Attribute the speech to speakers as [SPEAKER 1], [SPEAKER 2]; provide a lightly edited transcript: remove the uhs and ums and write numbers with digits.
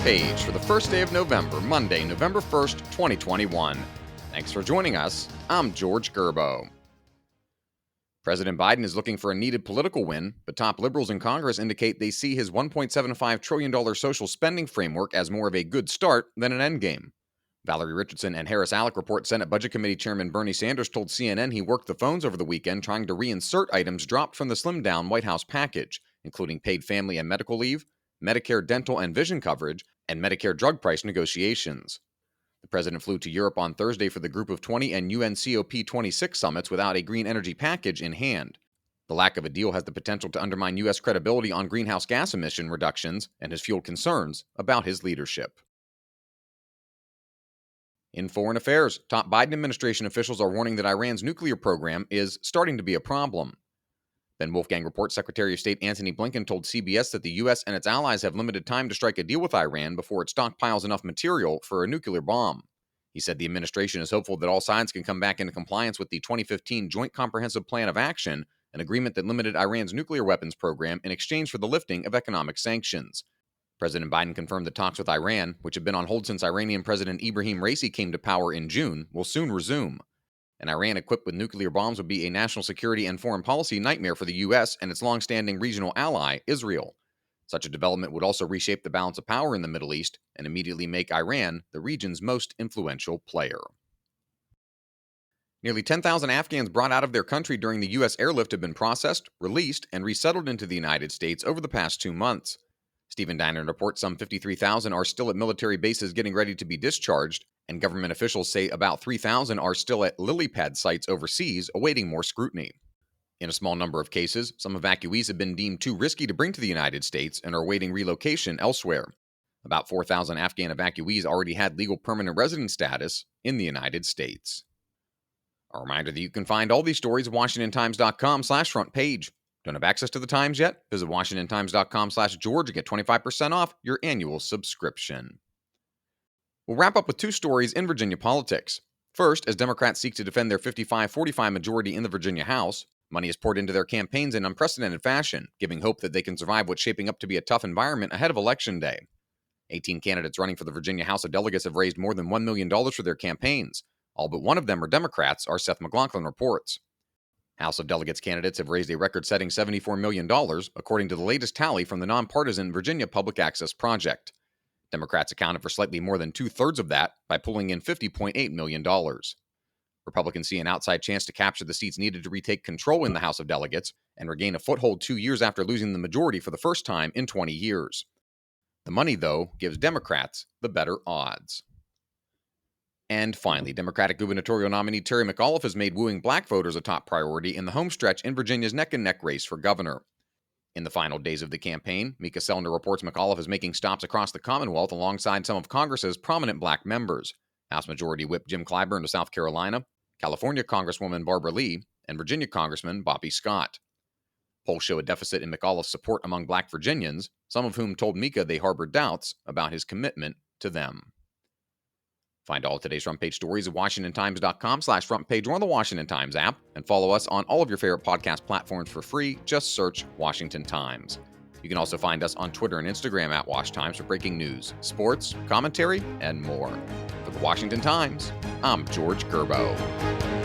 [SPEAKER 1] page for the first day of November, Monday, November 1st, 2021. Thanks for joining us. I'm George Gerbo. President Biden is looking for a needed political win, but top liberals in Congress indicate they see his $1.75 trillion social spending framework as more of a good start than an endgame. Valerie Richardson and Harris Alec report Senate Budget Committee Chairman Bernie Sanders told CNN he worked the phones over the weekend trying to reinsert items dropped from the slimmed-down White House package, including paid family and medical leave, Medicare dental and vision coverage, and Medicare drug price negotiations. The president flew to Europe on Thursday for the Group of 20 and UNCOP26 summits without a green energy package in hand. The lack of a deal has the potential to undermine U.S. credibility on greenhouse gas emission reductions and has fueled concerns about his leadership. In foreign affairs, top Biden administration officials are warning that Iran's nuclear program is starting to be a problem. Ben Wolfgang reports Secretary of State Antony Blinken told CBS that the U.S. and its allies have limited time to strike a deal with Iran before it stockpiles enough material for a nuclear bomb. He said the administration is hopeful that all sides can come back into compliance with the 2015 Joint Comprehensive Plan of Action, an agreement that limited Iran's nuclear weapons program in exchange for the lifting of economic sanctions. President Biden confirmed that talks with Iran, which have been on hold since Iranian President Ibrahim Raisi came to power in June, will soon resume. An Iran equipped with nuclear bombs would be a national security and foreign policy nightmare for the U.S. and its long-standing regional ally, Israel. Such a development would also reshape the balance of power in the Middle East and immediately make Iran the region's most influential player. Nearly 10,000 Afghans brought out of their country during the U.S. airlift have been processed, released, and resettled into the United States over the past 2 months. Stephen Dinan reports some 53,000 are still at military bases getting ready to be discharged, and government officials say about 3,000 are still at lily pad sites overseas awaiting more scrutiny. In a small number of cases, some evacuees have been deemed too risky to bring to the United States and are awaiting relocation elsewhere. About 4,000 Afghan evacuees already had legal permanent resident status in the United States. A reminder that you can find all these stories at WashingtonTimes.com/front page. Don't have access to the Times yet? Visit WashingtonTimes.com/George and get 25% off your annual subscription. We'll wrap up with 2 stories in Virginia politics. First, as Democrats seek to defend their 55-45 majority in the Virginia House, money is poured into their campaigns in unprecedented fashion, giving hope that they can survive what's shaping up to be a tough environment ahead of Election Day. 18 candidates running for the Virginia House of Delegates have raised more than $1 million for their campaigns. All but one of them are Democrats, our Seth McLaughlin reports. House of Delegates candidates have raised a record-setting $74 million, according to the latest tally from the nonpartisan Virginia Public Access Project. Democrats accounted for slightly more than 2/3 of that by pulling in $50.8 million. Republicans see an outside chance to capture the seats needed to retake control in the House of Delegates and regain a foothold 2 years after losing the majority for the first time in 20 years. The money, though, gives Democrats the better odds. And finally, Democratic gubernatorial nominee Terry McAuliffe has made wooing black voters a top priority in the homestretch in Virginia's neck-and-neck race for governor. In the final days of the campaign, Mika Selner reports McAuliffe is making stops across the Commonwealth alongside some of Congress's prominent black members: House Majority Whip Jim Clyburn of South Carolina, California Congresswoman Barbara Lee, and Virginia Congressman Bobby Scott. Polls show a deficit in McAuliffe's support among black Virginians, some of whom told Mika they harbored doubts about his commitment to them. Find all of today's front page stories at WashingtonTimes.com/front page or on the Washington Times app, and follow us on all of your favorite podcast platforms for free. Just search Washington Times. You can also find us on Twitter and Instagram at Wash Times for breaking news, sports, commentary, and more. For the Washington Times, I'm George Gerbo.